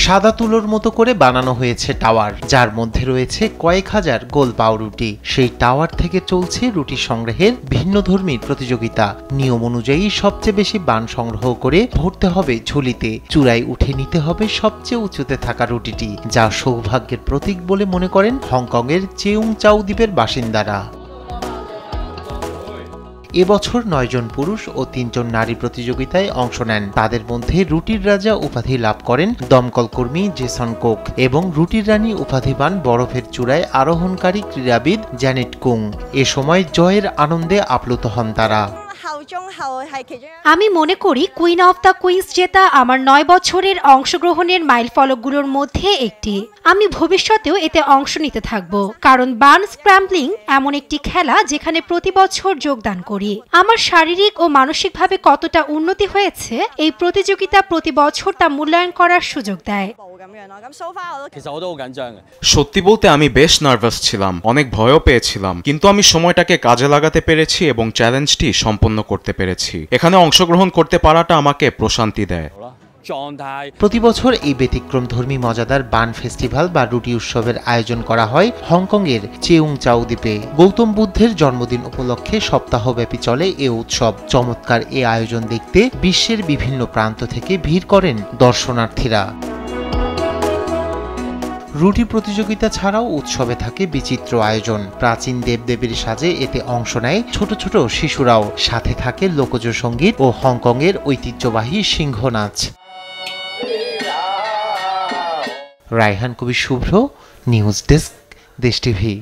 সাদা তুলোর মতো করে বানানো হয়েছে টাওয়ার, যার মধ্যে রয়েছে কয়েক হাজার গোল পাউরুটি। সেই টাওয়ার থেকে চলছে রুটি সংগ্রহের ভিন্নধর্মী প্রতিযোগিতা। নিয়ম অনুযায়ী সবচেয়ে বেশি বান সংগ্রহ করে ভরতে হবে ঝুলিতে। চূড়ায় উঠে নিতে হবে সবচেয়ে উঁচুতে থাকা রুটিটি, যা সৌভাগ্যের প্রতীক বলে মনে করেন হংকংয়ের চেউং চাও দ্বীপের বাসিন্দারা। এবছর 9 জন পুরুষ ও 3 জন নারী প্রতিযোগিতায় অংশ নেন। তাদের মধ্যে রুটির রাজা উপাধি লাভ করেন দমকল কর্মী জেসন কোক এবং রুটির রানী উপাধি পান বরফের চূড়ায় আরোহণকারী ক্রীড়াবিদ জ্যানেট কুং। এ সময় জয়ের আনন্দে আপ্লুত হন তারা। আমি মনে করি কুইন অফ দ্য কুইন্স জেতা আমার 9 বছরের অংশগ্রহণের মাইল ফলকগুলোর মধ্যে একটি। আমি ভবিষ্যতেও এতে অংশ নিতে থাকব, কারণ বান স্ক্র্যাম্বলিং এমন একটি খেলা যেখানে প্রতি বছর যোগদান করি। আমার শারীরিক ও মানসিকভাবে কতটা উন্নতি হয়েছে এই প্রতিযোগিতা প্রতি বছর তা মূল্যায়ন করার সুযোগ দেয়। সত্যি বলতে আমি বেশ নার্ভাস ছিলাম, অনেক ভয়ও পেয়েছিলাম, কিন্তু আমি সময়টাকে কাজে লাগাতে পেরেছি এবং চ্যালেঞ্জটি সম্পন্ন করতে পেরেছি। এখানে অংশগ্রহণ করতে পারাটা আমাকে প্রশান্তি দেয়। প্রতি বছর এই ব্যতিক্রমধর্মী মজাদার বান ফেস্টিভ্যাল বা রুটি উৎসবের আয়োজন করা হয় হংকংয়ের চেউং চাও দ্বীপে। গৌতম বুদ্ধের জন্মদিন উপলক্ষে সপ্তাহব্যাপী চলে এ উৎসব। চমৎকার এ আয়োজন দেখতে বিশ্বের বিভিন্ন প্রান্ত থেকে ভিড় করেন দর্শনার্থীরা। রুটি প্রতিযোগিতা ছাড়াও উৎসবে থাকে বিচিত্র আয়োজন। প্রাচীন দেবদেবীর সাজে এতে অংশ নেয় ছোট ছোট শিশুরাও। সাথে থাকে লোকজ সঙ্গীত ও হংকংয়ের ঐতিহ্যবাহী সিংহ নাচ। রায়হান কবির শুভ্র, নিউজ ডেস্ক, দেশ টিভি।